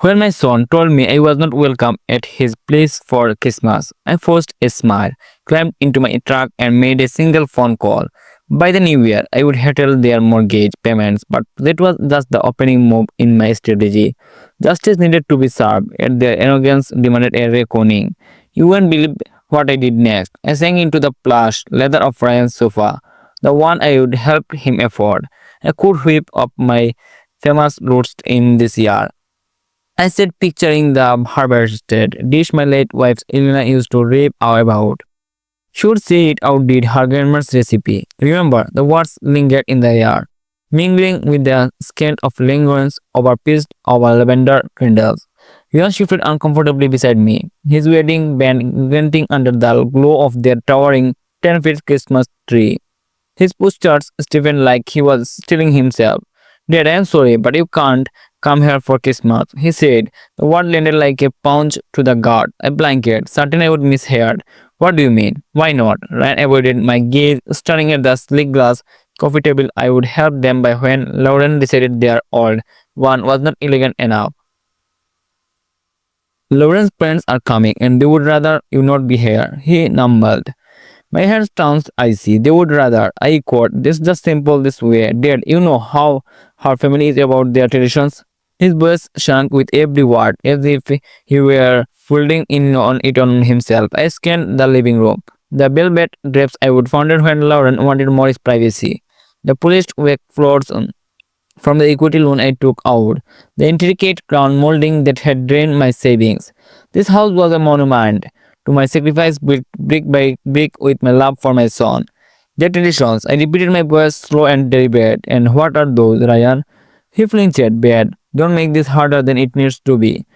When my son told me I was not welcome at his place for Christmas, I forced a smile, climbed into my truck, and made a single phone call. By the new year, I would settle their mortgage payments, but that was just the opening move in my strategy. Justice needed to be served, and their arrogance demanded a reckoning. You won't believe what I did next. I sank into the plush leather of Ryan's sofa, the one I would help him afford. I could whip up my famous roast in this year. I said, picturing the harvested dish my late wife Elena used to rave about. She would say it outdid her grandma's recipe. Remember, the words lingered in the air, mingling with the scent of lingerings over pitched over lavender candles. Leon shifted uncomfortably beside me, his wedding band glinting under the glow of their towering 10 feet Christmas tree. His postures stiffened like he was stealing himself. Dad, I am sorry, but you can't come here for Christmas, he said. The word landed like a punch to the gut. I blanket, certain I would misheard. What do you mean? Why not? Ryan avoided my gaze, staring at the sleek glass coffee table I would help them by when Lauren decided their old one was not elegant enough. Lauren's parents are coming and they would rather you not be here, he mumbled. My hands turned icy. They would rather. I echoed. This is just simple this way. Dad, you know how her family is about their traditions? His voice shrunk with every word, as if he were folding in on it on himself. I scanned the living room. The velvet drapes I would found when Lauren wanted more privacy. The polished wake floors from the equity loan I took out. The intricate crown molding that had drained my savings. This house was a monument to my sacrifice built brick by brick with my love for my son. Their traditions, I repeated my voice slow and deliberate. And what are those, Ryan? He flinched. Bad. Don't make this harder than it needs to be.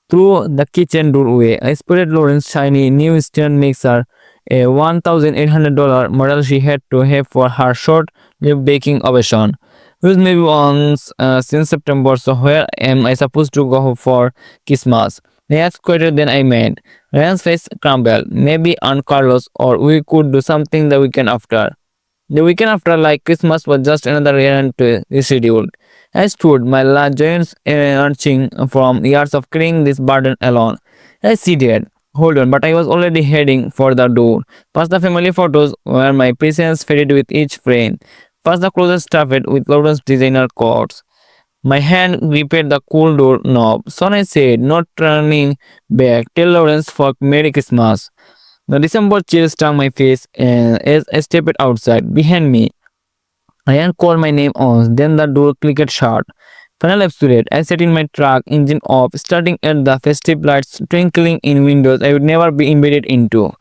Through the kitchen doorway, I spotted Lauren's shiny new stand mixer, a $1,800 model she had to have for her short-lived baking operation. Used maybe once since September, so where am I supposed to go for Christmas? I asked quieter than I meant. Ryan's face crumbled. Maybe Aunt Carlos, or we could do something the weekend after. The weekend after, like Christmas, was just another errand to rescheduled. I stood, my joints arching from years of carrying this burden alone. I seated. Hold on, but I was already heading for the door. Past the family photos where my presence faded with each frame. Past the closet stuffed with Lawrence designer coats. My hand gripped the cool door knob. Son, I said, not turning back. Tell Lawrence for Merry Christmas. The December chill stung my face as I stepped outside. Behind me, Ryan called my name once, then the door clicked shut. Final episode, I sat in my truck, engine off, starting at the festive lights twinkling in windows I would never be embedded into.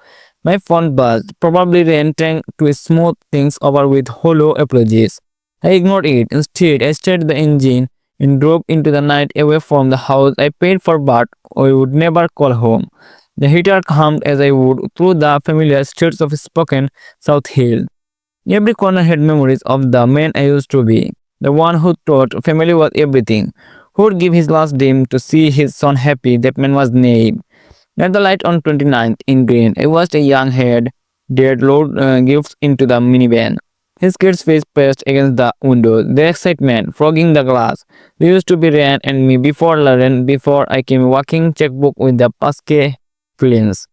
My phone buzzed, probably Ryan trying to smooth things over with hollow apologies. I ignored it. Instead, I started the engine and drove into the night away from the house I paid for but I would never call home. The heater hummed as I would through the familiar streets of Spokane, South Hill. Every corner had memories of the man I used to be, the one who thought family was everything, who would give his last dream to see his son happy. That man was Nate. At the light on 29th in green, I watched a young head dad load gifts into the minivan. His kid's face pressed against the window, their excitement frogging the glass. They used to be Ryan and me before Lauren, before I came walking checkbook with the Pasque fillings.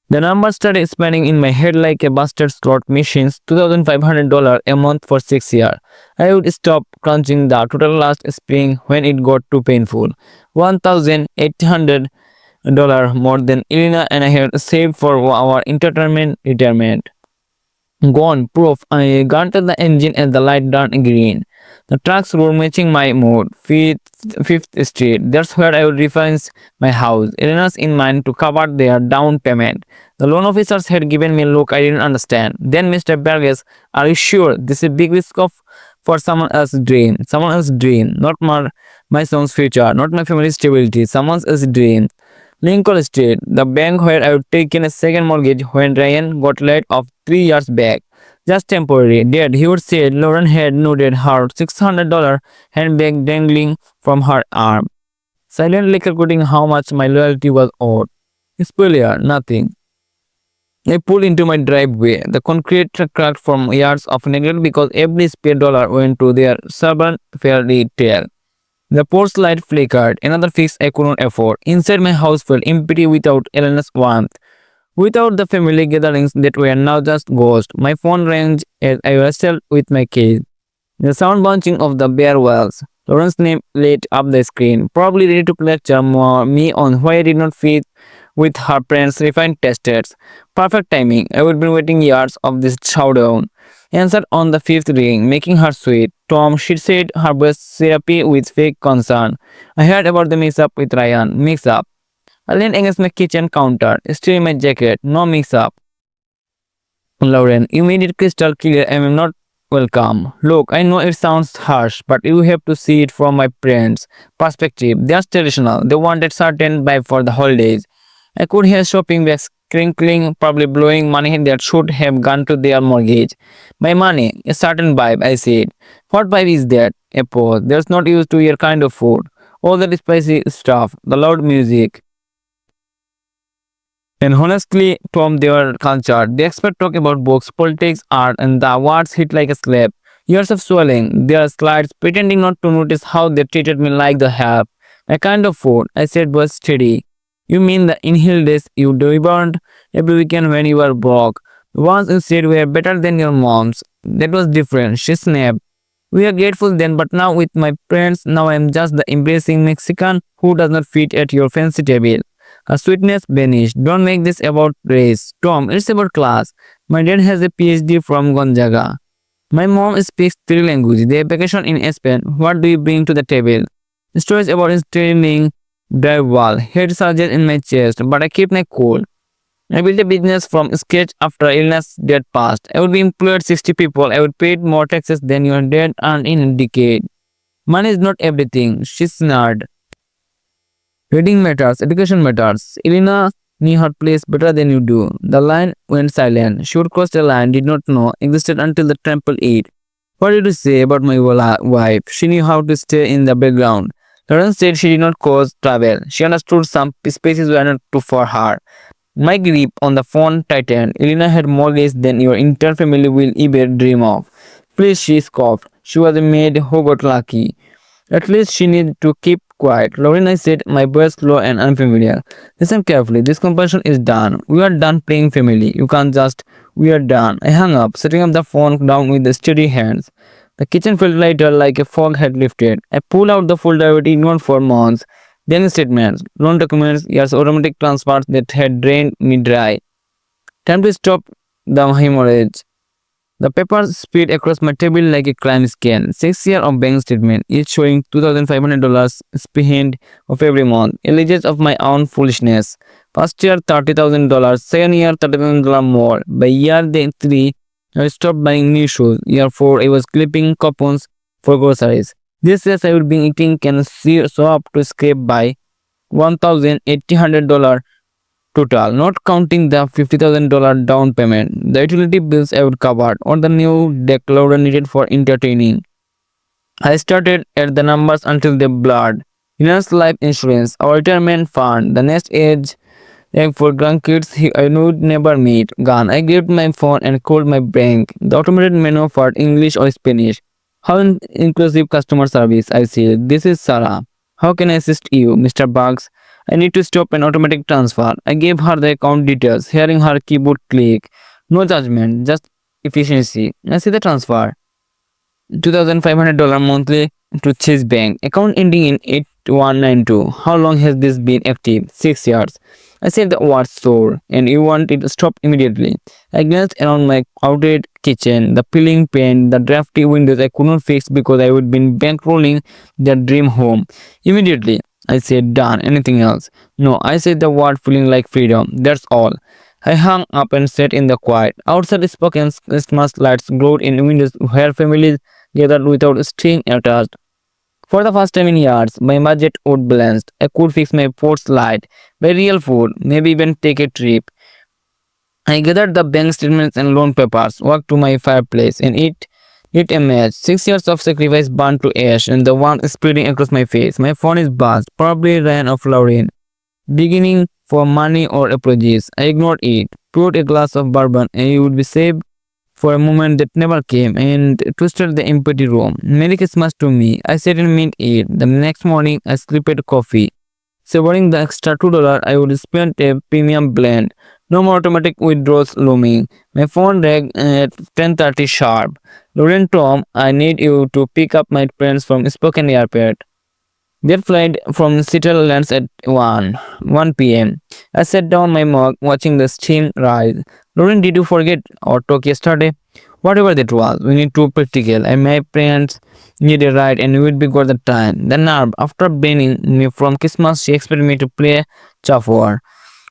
The numbers started spinning in my head like a busted slot machine's $2,500 a month for 6 years. I would stop crunching the total last spring when it got too painful. $1,800 more than Elena and I had saved for our entertainment retirement. Gone, proof. I granted the engine as the light turned green. The trucks were matching my mood. Fifth Street. That's where I would refinance my house. Elena's in mind to cover their down payment. The loan officers had given me a look I didn't understand. Then, Mr. Burgess, are you sure this is a big risk of for someone else's dream? Someone else's dream, not my son's future, not my family's stability. Someone else's dream. Lincoln Street, the bank where I would taken a second mortgage when Ryan got laid off 3 years back. Just temporary. Dad, he would say. Lauren had noted her $600 handbag dangling from her arm, silently calculating how much my loyalty was owed. Spoiler, nothing. I pulled into my driveway. The concrete cracked from years of neglect because every spare dollar went to their servant fairy tale. The porch light flickered, another fix I couldn't afford. Inside my house felt empty without Elena's warmth. Without the family gatherings that were now just ghosts, my phone rang as I wrestled with my keys. The sound bunching of the bare walls. Lauren's name lit up the screen, probably ready to lecture me on why I did not fit with her parents' refined tastes. Perfect timing. I would been waiting years of this showdown. Answered on the fifth ring, making her sweet. Tom, she said her voice syrupy with fake concern. I heard about the mix-up with Ryan. Mix-up. I leaned against my kitchen counter, still in my jacket. No mix-up. Lauren, you made it crystal clear I am not welcome. Look, I know it sounds harsh, but you have to see it from my parents' perspective. They are traditional. They wanted certain vibe for the holidays. I could hear shopping bags crinkling, probably blowing money that should have gone to their mortgage. My money, a certain vibe, I said. What vibe is that? A pause. There's not used to your kind of food. All that spicy stuff, the loud music. And honestly, from their culture, they expect talk about books, politics, art, and the words hit like a slap. Years of swallowing, their slides, pretending not to notice how they treated me like the help. A kind of food, I said was steady. You mean the inhale days you delivered every weekend when you were broke? The ones you said were better than your mom's. That was different, she snapped. We are grateful then, but now with my parents, now I am just the embracing Mexican who does not fit at your fancy table. Her sweetness vanished. Don't make this about race. Tom, it's about class. My dad has a PhD from Gonzaga. My mom speaks three languages. They vacation in Spain. What do you bring to the table? Stories about installing drywall, head surgery in my chest, but I keep my cool. I built a business from scratch after illness dad passed. I would be employed 60 people. I would pay more taxes than your dad earned in a decade. Money is not everything. She snarled. Reading matters, education matters. Elena knew her place better than you do. The line went silent. She would cross a line did not know existed until the trample it. What did you say about my wife? She knew how to stay in the background. Lauren said she did not cause trouble. She understood some spaces were not too for her. My grip on the phone tightened. Elena had more gaze than your entire family will ever dream of. Please, she scoffed. She was a maid who got lucky. At least she needed to keep quiet. Lauren, I said, my voice slow and unfamiliar. Listen carefully. This conversation is done. We are done playing family. You can't just. We are done. I hung up, setting up the phone down with the steady hands. The kitchen felt lighter, like a fog had lifted. I pulled out the folder I had ignored for months. Then statements, loan documents, years automatic transfers that had drained me dry. Time to stop the hemorrhage. The papers spread across my table like a crime scan. 6 years of bank statement, each showing $2,500 spent of every month. Alleges of my own foolishness. First year $30,000, second year $30,000 more. By year 3, I stopped buying new shoes. Year 4, I was clipping coupons for groceries. This year I would be eating can show up to scrape by $1,800 total, not counting the $50,000 down payment, the utility bills I would cover, or the new deck loader needed for entertaining. I started at the numbers until they blurred. Finance, life insurance, our retirement fund, the next age for grandkids I would never meet. Gone. I grabbed my phone and called my bank. The automated menu for English or Spanish. How inclusive customer service, I said. This is Sarah. How can I assist you, Mr. Bugs? I need to stop an automatic transfer. I gave her the account details, hearing her keyboard click. No judgment, just efficiency. I see the transfer. $2,500 monthly to Chase Bank. Account ending in 8192. How long has this been active? 6 years. I said the word sore, and you want it stopped immediately. I glanced around my outdated kitchen, the peeling paint, the drafty windows I could not fix because I would been bankrolling their dream home. Immediately, I said, done. Anything else? No, I said the word feeling like freedom. That's all. I hung up and sat in the quiet. Outside spoken Christmas lights glowed in windows where families gathered without string attached. For the first time in years, my budget would balanced. I could fix my porch light, buy real food, maybe even take a trip. I gathered the bank statements and loan papers, walked to my fireplace, and lit a match. 6 years of sacrifice burned to ash, and the warmth spreading across my face. My phone is buzzed, probably ran off Lauren. Beginning for money or apologies. I ignored it, poured a glass of bourbon, and you would be saved for a moment that never came and twisted the empty room. Merry Christmas to me. I said in mid-ear. The next morning, I slipped coffee. Savoring the extra $2 I would spend a premium blend. No more automatic withdrawals looming. My phone rang at 10:30 sharp. Lauren Tom, I need you to pick up my parents from Spokane Airport. Their flight from Seattle lands at 1 p.m. I sat down my mug watching the steam rise. Lauren, did you forget our talk yesterday? Whatever that was, we need to practical and my parents need a ride and we would be got the time. The nerve, after banning me from Christmas, she expected me to play Chuff War.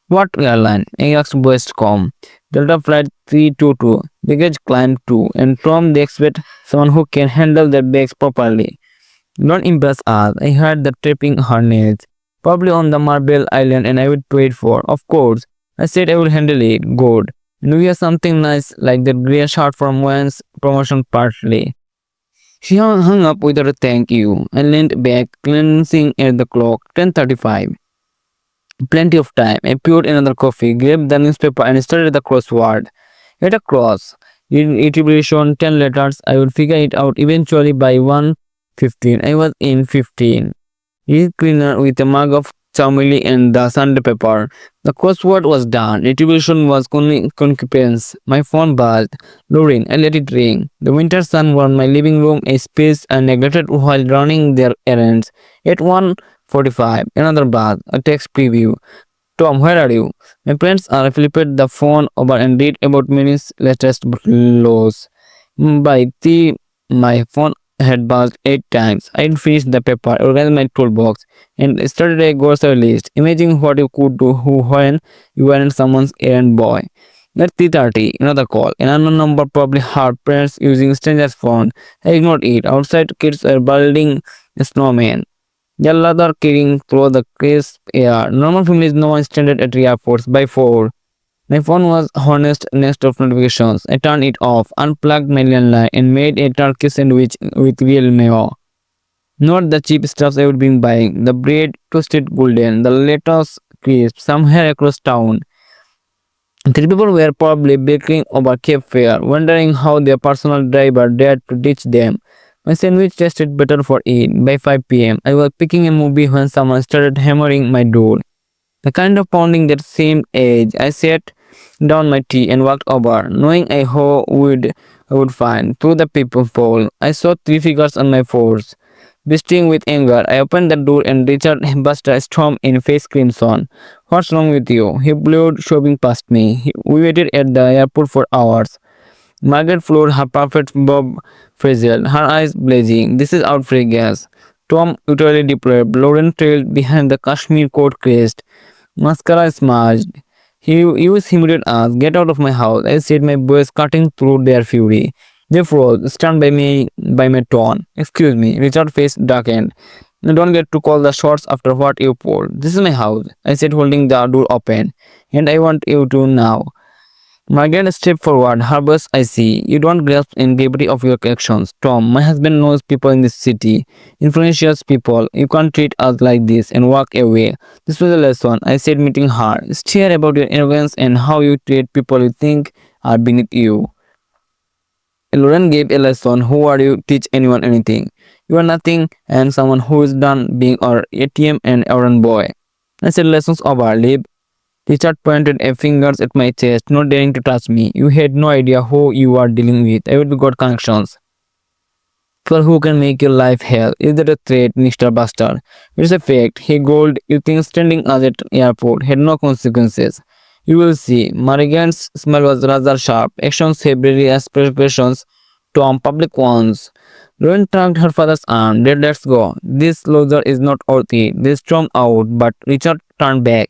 What airline? I asked Westcom. Delta Flight 322. Baggage climb 2. And from they expect someone who can handle their bags properly. Don't impress us. I heard the tripping harness. Probably on the Marble Island and I would wait for. Of course. I said I will handle it. Good. And we have something nice like that grey shirt from Wayne's promotion partly. She hung up with a thank you and leaned back, glancing at the clock. 10:35. Plenty of time. I poured another coffee, grabbed the newspaper and started the crossword. At a cross. In iteration 10 letters, I would figure it out eventually by 1:15. I was in 15. He cleaner with a mug of chamomile and the Sunday paper. The crossword was done. Retribution was concupence. My phone buzzed. Lauren, I let it ring. The winter sun warmed my living room, a space I neglected while running their errands. At 1:45, another buzz, a text preview. Tom, where are you? My parents are flipped the phone over and read about Minnie's latest loss. By 3, my phone had buzzed 8 times. I'd finished the paper, organized my toolbox, and started a grocery list. Imagine what you could do when you weren't someone's errand boy. At 3:30, another call. An unknown number, probably her parents using stranger's phone. I ignored it. Outside, kids were building a snowman. The ladder carrying through the crisp air. Normal families no one standard at airports by 4. My phone was honest next of notifications. I turned it off, unplugged my landline, and made a turkey sandwich with real mayo. Not the cheap stuffs I would been buying. The bread toasted golden, the lettuce crisp, somewhere across town. 3 people were probably bickering over cab fare, wondering how their personal driver dared to ditch them. My sandwich tasted better for it. By 5 p.m., I was picking a movie when someone started hammering my door. The kind of pounding that seemed age. I sat down my tea and walked over, knowing I would find. Through the peephole, I saw 3 figures on my force. Bursting with anger, I opened the door and Richard burst a storm in face crimson. What's wrong with you? He blew, shoving past me. We waited at the airport for hours. Margaret floored her perfect bob frizzle, her eyes blazing. This is outrageous. Tom utterly deplorable. Lauren trailed behind the cashmere coat crest. Mascara smudged. He humiliated us. Get out of my house, I said, my voice cutting through their fury. They froze, stunned by my tone. Excuse me, Richard's face darkened. I don't get to call the shots after what you pulled. This is my house, I said, holding the door open. And I want you to now. Margaret stepped forward, her voice icy. You don't grasp in gravity of your actions. Tom, my husband knows people in this city. Influential people. You can't treat us like this and walk away. This was a lesson, I said, meeting her. Stare about your arrogance and how you treat people you think are beneath you. Lauren gave a lesson. Who are you to teach anyone anything? You are nothing and someone who is done being our ATM and errand boy. I said, lessons over, leave. Richard pointed a fingers at my chest, not daring to touch me. You had no idea who you are dealing with. I would be got connections. People who can make your life hell. Is that a threat, Mr. Buster? It's a fact. He gold. You think standing us at airport had no consequences. You will see. Marigan's smile was rather sharp. Actions have very aspirations. Tom, public ones. Lauren tugged her father's arm. Dad, let's go. This loser is not worth it. They stormed out, but Richard turned back.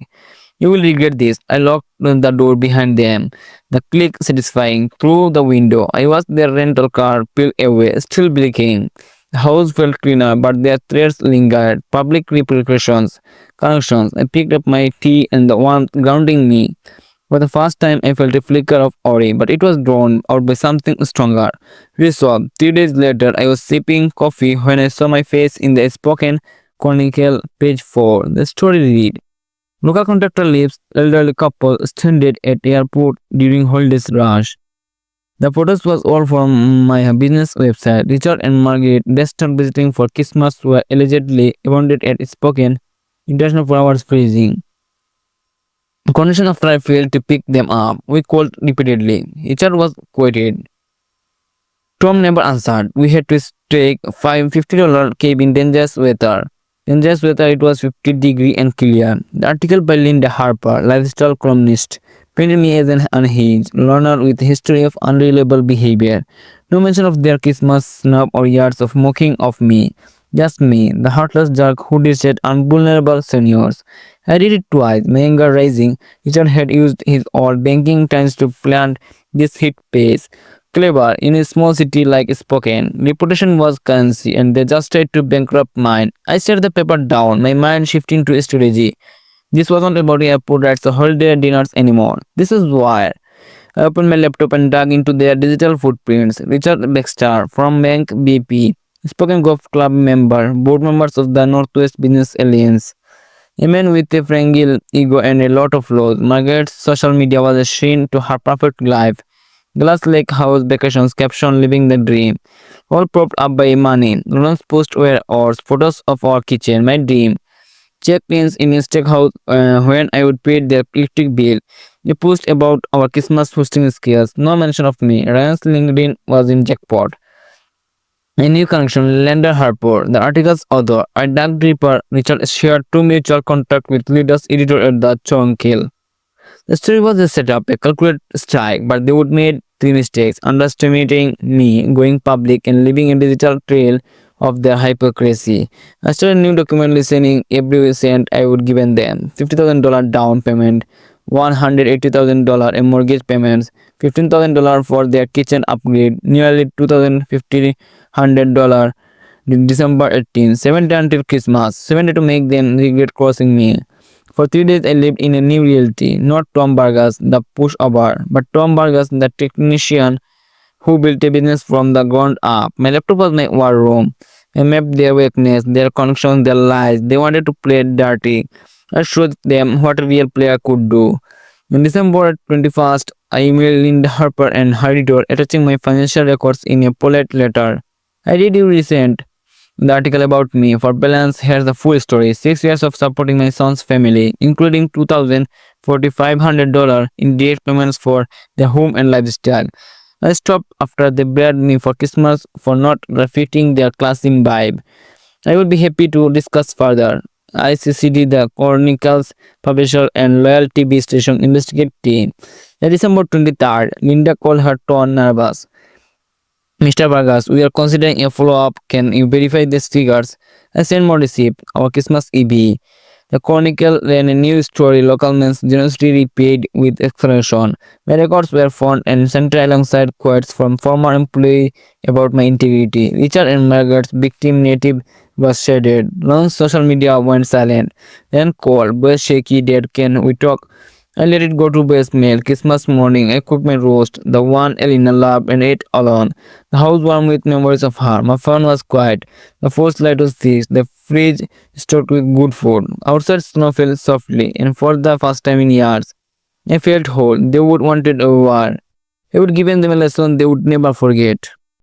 You will regret this. I locked the door behind them. The click satisfying. Through the window, I watched their rental car peel away, still blinking. The house felt cleaner, but their threats lingered. Public repercussions. Connections. I picked up my tea and the warmth grounding me. For the first time, I felt a flicker of worry, but it was drawn out by something stronger. Resolve. 3 days later, I was sipping coffee when I saw my face in the spoken chronicle, page 4. The story read. Local contractor leaves elderly couple stranded at airport during holidays rush. The photos was all from my business website. Richard and Margaret, destined visiting for Christmas, were allegedly abandoned at Spokane International for hours freezing. Condition after I failed to pick them up. We called repeatedly. Richard was quoted. Tom never answered. We had to take $50 cab in dangerous weather. Dangerous weather, it was 50-degree and clear. The article by Linda Harper, lifestyle columnist, painted me as an unhinged learner with a history of unreliable behavior. No mention of their Christmas snub or years of mocking of me. Just me, the heartless jerk who dished on vulnerable seniors. I read it twice, my anger rising. Richard had used his old banking times to plant this hit page. Clever, in a small city like Spokane, reputation was currency and they just tried to bankrupt mine. I set the paper down, my mind shifting to strategy. This wasn't about airport rides or holiday dinners anymore. This is why I opened my laptop and dug into their digital footprints. Richard Baxter from Bank BP, Spokane Golf Club member, board members of the Northwest Business Alliance. A man with a fragile ego and a lot of flaws. Margaret's social media was a shrine to her perfect life. Glass Lake House vacations caption living the dream. All propped up by money. Lauren's posts were ours, photos of our kitchen, my dream. Check-ins in a steakhouse when I would pay their electric bill. A post about our Christmas hosting skills. No mention of me. Ryan's LinkedIn was in jackpot. A new connection, Lender Harper, the article's author. I dug deeper. Richard shared two mutual contacts with leaders editor at the Chronicle. The story was a setup, a calculated strike, but they would made three mistakes: underestimating me, going public, and leaving a digital trail of their hypocrisy. I started a new document listening every cent I would given them. $50,000 down payment, $180,000 in mortgage payments, $15,000 for their kitchen upgrade, nearly $2,500 December 18, 70 until Christmas, 70 to make them regret crossing me. For 3 days, I lived in a new reality, not Tom Vargas, the pushover, but Tom Vargas, the technician who built a business from the ground up. My laptop was my war room. I mapped their weakness, their connections, their lies. They wanted to play dirty. I showed them what a real player could do. On December 21st, I emailed Linda Harper and her editor attaching my financial records in a polite letter. I read you recent the article about me. For balance, here's the full story. 6 years of supporting my son's family, including $2,500 in direct payments for their home and lifestyle. I stopped after they blamed me for Christmas for not reflecting their classy vibe. I would be happy to discuss further. ICCD, the Chronicles publisher and loyal TV station investigate team. On December 23rd, Linda called her tone nervous. Mr. Vargas, we are considering a follow-up. Can you verify these figures? I sent more receipt. Our Christmas EB. The Chronicle ran a news story. Local men's generosity repaid with explanation. My records were found and sent alongside quotes from former employee about my integrity. Richard and Margaret's victim native was shaded. Long social media went silent. Then called. Voice shaky. Dead. Can we talk? I let it go to voicemail. Christmas morning, I cooked my roast, the one Elena loved, and ate alone. The house warm with memories of her. My phone was quiet. The force light was fixed. The fridge stocked with good food. Outside snow fell softly, and for the first time in years, I felt whole. They would wanted a war. I would give them a lesson they would never forget.